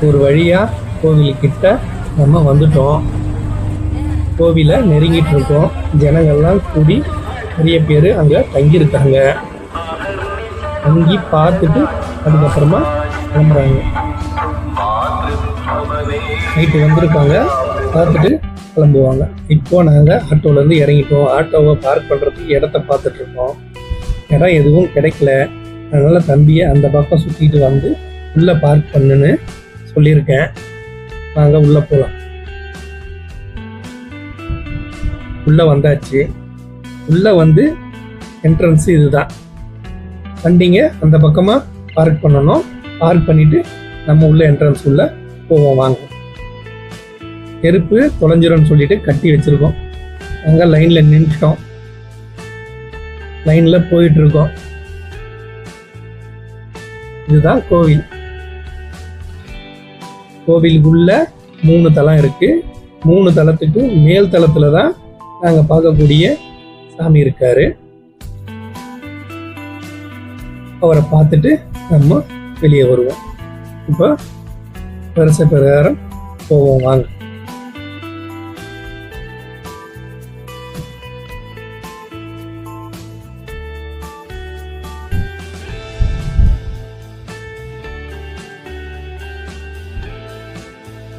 ஒரு வழியாக கோவிலுக்கிட்ட நம்ம வந்துட்டோம். கோவிலை நெருங்கிட்டு இருக்கோம். ஜனங்கள்லாம் கூடி நிறைய பேர் அங்கே தங்கியிருக்காங்க. தங்கி பார்த்துட்டு அதுக்கப்புறமா கிளம்புறாங்க. நைட்டு வந்திருக்காங்க, பார்த்துட்டு கிளம்புவாங்க. இப்போ நாங்கள் ஆட்டோலேருந்து இறங்கிட்டோம். ஆட்டோவை பார்க் பண்ணுறதுக்கு இடத்த பார்த்துட்ருக்கோம். இடம் எதுவும் கிடைக்கல. அதனால் தம்பியை அந்த பக்கம் சுற்றிட்டு வந்து உள்ளே பார்க் பண்ணுன்னு சொல்லியிருக்கேன். நாங்கள் உள்ளே போகலாம். உள்ளே வந்தாச்சு. உள்ளே வந்து என்ட்ரன்ஸு இதுதான். வண்டிங்க அந்த பக்கமாக பார்க் பண்ணணும். பார்க் பண்ணிவிட்டு நம்ம உள்ள என்ட்ரன்ஸ் உள்ளே போவோம். வாங்க. செருப்பு தொலைஞ்சிரும்னு சொல்லிட்டு கட்டி வச்சுருக்கோம். அங்கே லைனில் நின்றுட்டோம். லைனில் போயிட்டுருக்கோம். இதுதான் கோவில். கோவிலுக்குள்ள 3 தளம் இருக்குது. 3 தளத்துக்கு மேல் தளத்தில் தான் நாங்கள் பார்க்கக்கூடிய சாமி இருக்காரு. அவரை பார்த்துட்டு நம்ம வெளியே வருவோம். இப்போ வரிசை பிரகாரம் போவோம். வாங்க.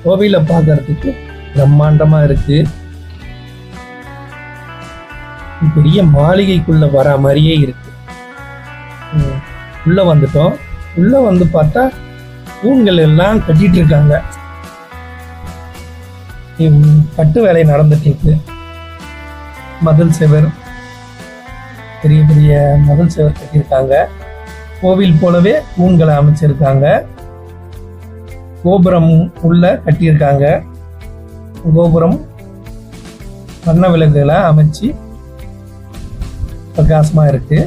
கோவிலை பார்க்கறதுக்கு பிரம்மாண்டமா இருக்கு. பெரிய மாளிகைக்குள்ள வர மாதிரியே இருக்கு. உள்ள வந்துட்டோம். உள்ள வந்து பார்த்தா தூண்கள் எல்லாம் கட்டிட்டு இருக்காங்க. கட்டு வேலை நடந்துட்டு இருக்கு. மதில் செவர், பெரிய பெரிய மதில் செவர் கட்டியிருக்காங்க. கோவில் போலவே தூண்களை அமைச்சிருக்காங்க. கோபுரம் உள்ள கட்டியிருக்காங்க. கோபுரம் வண்ண விளக்குகளை அமைச்சு பிரகாசமா இருக்கு.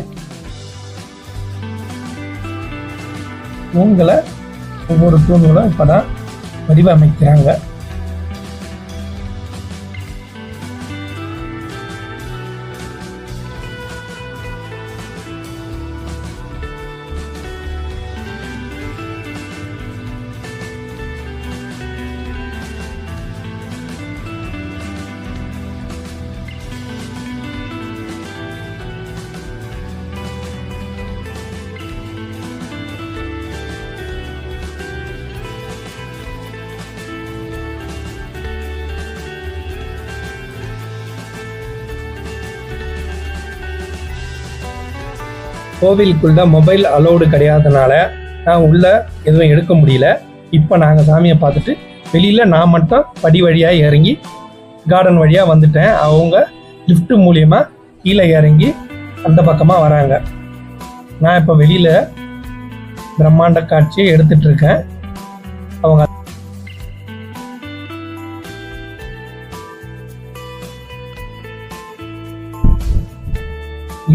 தூண்களை ஒவ்வொரு தூண்களும் இப்பதான் வடிவமைக்கிறாங்க. கோவிலுக்குள்ள மொபைல் அலோடு கிடையாதனால நான் உள்ள எதுவும் எடுக்க முடியல. இப்போ நாங்கள் சாமியை பார்த்துட்டு வெளியில் நான் மட்டும் படி வழியாக இறங்கி கார்டன் வழியாக வந்துட்டேன். அவங்க லிஃப்ட் மூலியமாக கீழே இறங்கி அந்த பக்கமாக வராங்க. நான் இப்போ வெளியில் பிரம்மாண்ட காட்சியை எடுத்துட்டு இருக்கேன். அவங்க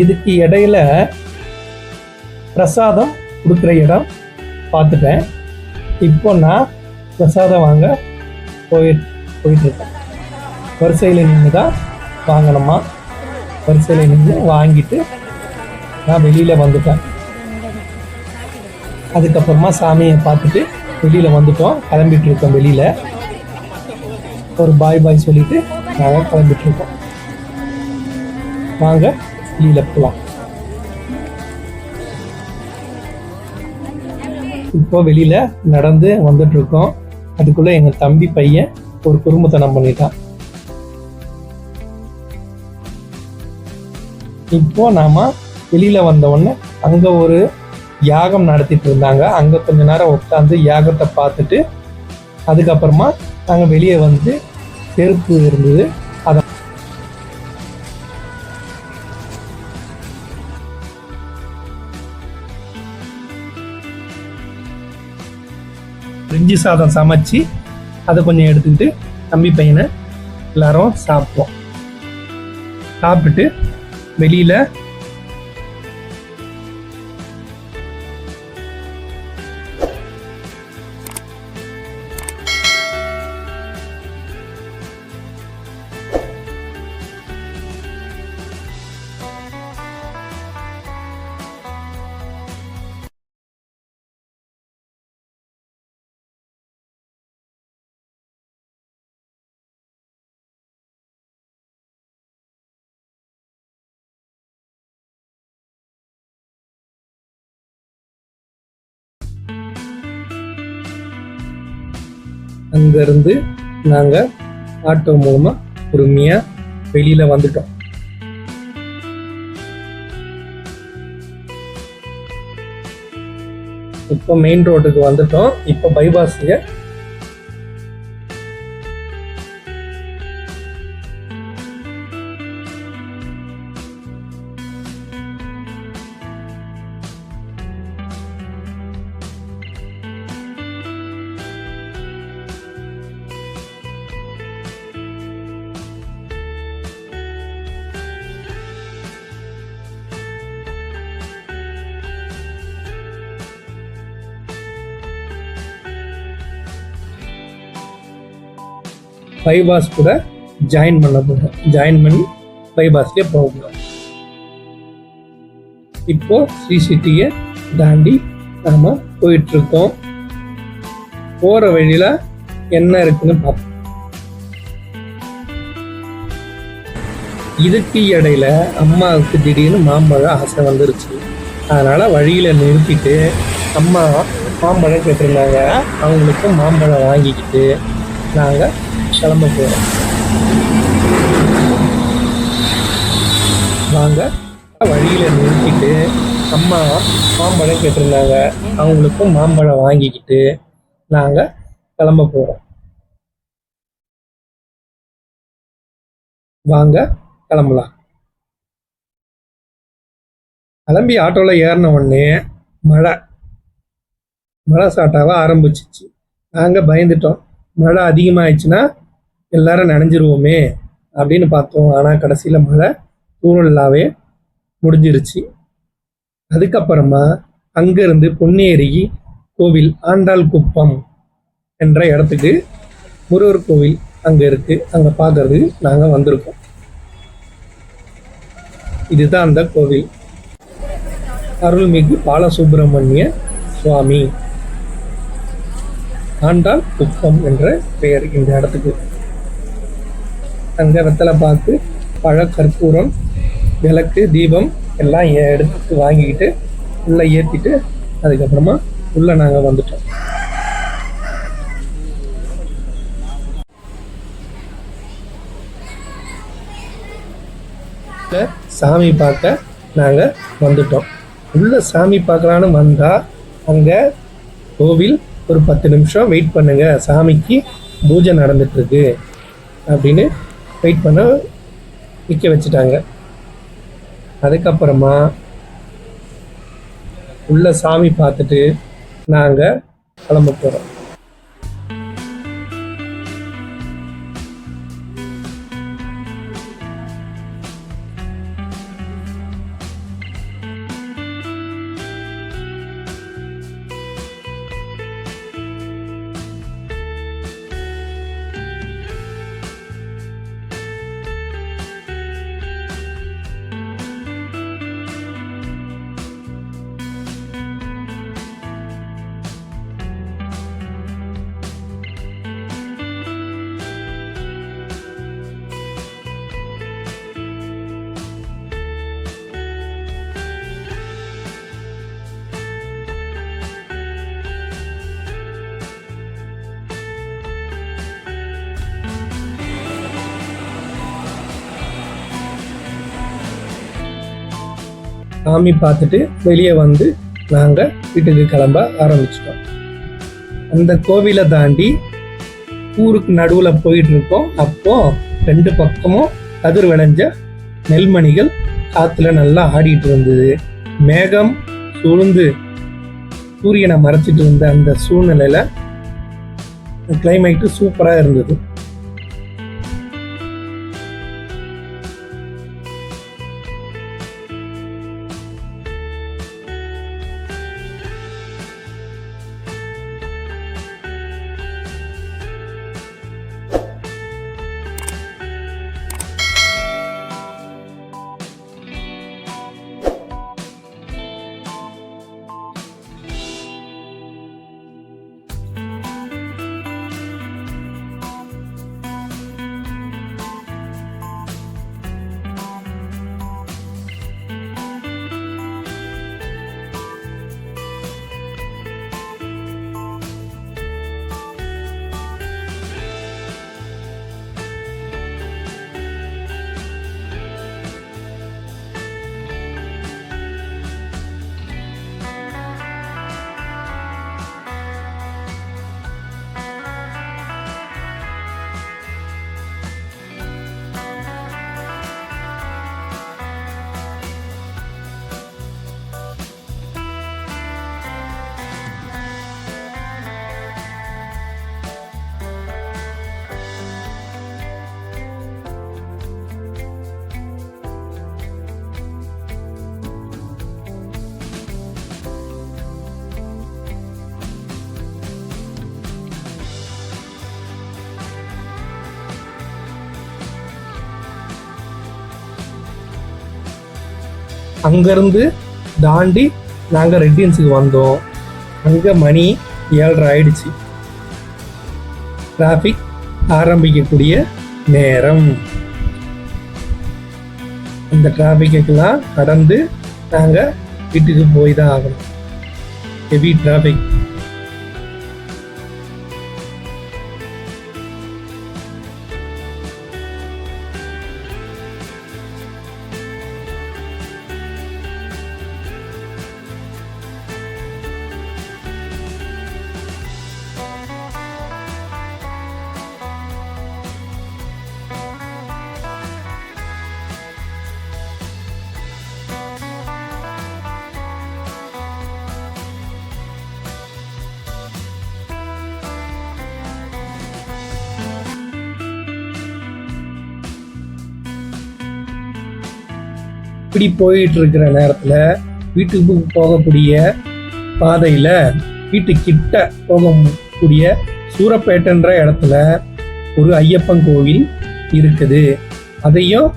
இதுக்கு இடையில பிரசாதம் கொடுக்குற இடம் பார்த்துட்டேன். இப்போ நான் பிரசாதம் வாங்க போயிட்டுருக்கேன். வரிசையில் நின்று தான் வாங்கணுமா. வரிசையில் நின்று வாங்கிட்டு நான் வெளியில் வந்துட்டேன். அதுக்கப்புறமா சாமியை பார்த்துட்டு வெளியில் வந்துட்டோம். கிளம்பிட்டு இருக்கோம். வெளியில் ஒரு பாய் சொல்லிட்டு நாங்கள் கிளம்பிட்டு இருக்கோம். வாங்க வெளியில் போகலாம். இப்போ வெளியில நடந்து வந்துட்டு இருக்கோம். அதுக்குள்ள எங்க தம்பி பையன் ஒரு குறும்புத்தனம் பண்ணிட்டான். இப்போ நாம வெளியில வந்த உடனே அங்க ஒரு யாகம் நடத்திட்டு இருந்தாங்க. அங்க கொஞ்ச நேரம் உட்காந்து யாகத்தை பார்த்துட்டு அதுக்கப்புறமா நாங்க வெளியே வந்து செருப்பு இருந்தது அதை பிரிஞ்சி சாதம் சமைச்சு அதை கொஞ்சம் எடுத்துக்கிட்டு தம்பி பையனை எல்லாரும் சாப்பிட்டோம். சாப்பிட்டுட்டு வெளியில அங்கேருந்து நாங்கள் ஆட்டோ மூலமாக பொறுமையாக வெளியில் வந்துட்டோம். இப்போ மெயின் ரோட்டுக்கு வந்துட்டோம். இப்போ பைபாஸுங்க. பைபாஸ் கூட ஜாயின் பண்ண போகிறோம். ஜாயின் பண்ணி பைபாஸ்லேயே போக போகிறோம். இப்போ சிசிடியை தாண்டி நாம் போயிட்டுருக்கோம். போகிற வழியில் என்ன இருக்குன்னு பார்ப்போம். இதுக்கு இடையில அம்மாவுக்கு திடீர்னு மாம்பழம் ஆசை வந்துருச்சு. அதனால் வழியில் நிறுத்திட்டு அம்மா மாம்பழம் கேட்டிருந்தாங்க. அவங்களுக்கு மாம்பழம் வாங்கிக்கிட்டு நாங்கள் கிளம்ப போகிறோம். வாங்க. வழியில் நிறுத்திட்டு அம்மா மாம்பழம் கேட்டிருந்தாங்க. அவங்களுக்கும் மாம்பழம் வாங்கிக்கிட்டு நாங்கள் கிளம்ப போகிறோம். வாங்க கிளம்பலாம். கிளம்பி ஆட்டோவில் ஏறின உடனே மழை ஸ்டார்ட்டாக ஆரம்பிச்சிச்சு. நாங்கள் பயந்துட்டோம். மழை அதிகமாகிடுச்சுன்னா எல்லாரும் நனைஞ்சிருவோமே அப்படின்னு பார்த்தோம். ஆனால் கடைசியில் மழை தூரலாவே முடிஞ்சிருச்சு. அதுக்கப்புறமா அங்கேருந்து பொன்னேரி கோவில், ஆண்டாள் குப்பம் என்ற இடத்துக்கு முருகர் கோவில் அங்கே இருக்குது. அங்கே பார்க்கறது நாங்கள் வந்திருக்கோம். இதுதான் அந்த கோவில். அருள்மிகு பாலசுப்பிரமணிய சுவாமி, ஆண்டாள் குப்பம் என்ற பெயர் இந்த இடத்துக்கு. அங்கே வெத்தலை பாக்கு, பழ, கற்பூரம், விளக்கு, தீபம் எல்லாம் எடுத்து வாங்கிக்கிட்டு உள்ளே ஏற்றிட்டு அதுக்கப்புறமா உள்ளே நாங்கள் வந்துட்டோம். சாமி பார்க்க நாங்கள் வந்துட்டோம். உள்ள சாமி பார்க்கலான்னு வந்தால் அங்கே கோவில் ஒரு 10 நிமிஷம் வெயிட் பண்ணுங்க, சாமிக்கு பூஜை நடந்துட்டுருக்கு அப்படின்னு வெயிட் பண்ண நிற்க வச்சுட்டாங்க. அதுக்கப்புறமா உள்ள சாமி பார்த்துட்டு நாங்கள் கிளம்ப போகிறோம். சாமி பார்த்துட்டு வெளியே வந்து நாங்கள் வீட்டுக்கு கிளம்ப ஆரம்பிச்சிட்டோம். அந்த கோவிலை தாண்டி ஊருக்கு நடுவில் போயிட்டு இருக்கோம். அப்போ 2 பக்கமும் கதிர் விளைஞ்ச நெல்மணிகள் காற்றுல நல்லா ஆடிட்டு இருந்தது. மேகம் சூழ்ந்து சூரியனை மறைச்சிட்டு இருந்த அந்த சூழ்நிலையில் கிளைமேட்டு சூப்பராக இருந்தது. அங்கேருந்து தாண்டி நாங்கள் ரெட் ஹில்ஸுக்கு வந்தோம். அங்கே மணி 7:30 ஆயிடுச்சு. டிராஃபிக் ஆரம்பிக்கக்கூடிய நேரம். இந்த டிராஃபிக்கெல்லாம் கடந்து நாங்கள் வீட்டுக்கு போய் தான் ஆகணும். Heavy traffic. இப்படி போயிட்டு இருக்கிற நேரத்தில் வீட்டுக்கு போகக்கூடிய பாதையில் வீட்டுக்கிட்ட போகக்கூடிய சூரப்பேட்டைன்ற இடத்துல ஒரு ஐயப்பன் கோவில் இருக்குது. அதையும்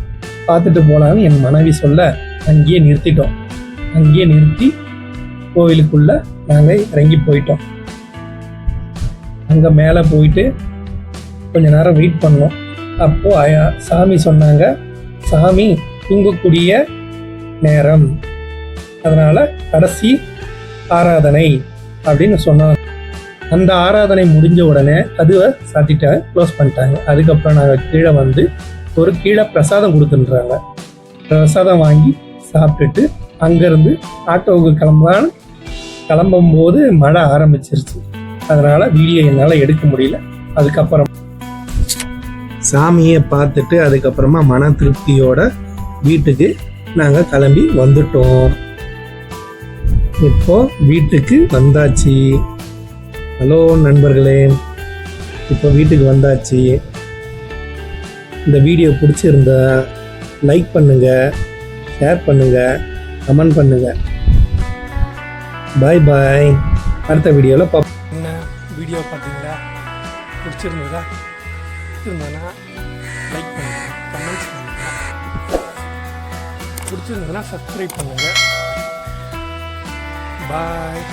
பார்த்துட்டு போகலான்னு என் மனைவி சொல்ல அங்கேயே நிறுத்திட்டோம். அங்கேயே நிறுத்தி கோவிலுக்குள்ள நாங்கள் இறங்கி போயிட்டோம். அங்கே மேலே போயிட்டு கொஞ்ச நேரம் வெயிட் பண்ணோம். அப்போது சாமி சொன்னாங்க, சாமி தூங்கக்கூடிய நேரம், அதனால கடைசி ஆராதனை அப்படின்னு சொன்னாங்க. அந்த ஆராதனை முடிஞ்ச உடனே கதவை சாத்திட்டாங்க, க்ளோஸ் பண்ணிட்டாங்க. அதுக்கப்புறம் நாங்கள் கீழே வந்து கீழே பிரசாதம் கொடுத்துன்றாங்க. பிரசாதம் வாங்கி சாப்பிட்டுட்டு அங்கேருந்து ஆட்டோவுக்கு கிளம்பும்போது மழை ஆரம்பிச்சிருச்சு. அதனால் வீடியோ என்னால் எடுக்க முடியல. அதுக்கப்புறம் சாமியை பார்த்துட்டு அதுக்கப்புறமா மன திருப்தியோட வீட்டுக்கு நாங்கள் கிளம்பி வந்துட்டோம். இப்போ வீட்டுக்கு வந்தாச்சு. ஹலோ நண்பர்களே, இப்போ வீட்டுக்கு வந்தாச்சு. இந்த வீடியோ பிடிச்சிருந்தா லைக் பண்ணுங்க, ஷேர் பண்ணுங்க, கமெண்ட் பண்ணுங்க. பாய் பாய். அடுத்த வீடியோவில் பார்ப்போம். என்ன வீடியோ பார்த்தீங்களா? பிடிச்சிருந்ததா? பிடிச்சிருந்தானா லைக் பண்ணுங்க, கமெண்ட்ஸ் பண்ணுங்க. பிடிச்சிருந்ததுன்னா சப்ஸ்கிரைப் பண்ணுங்கள். பாய்.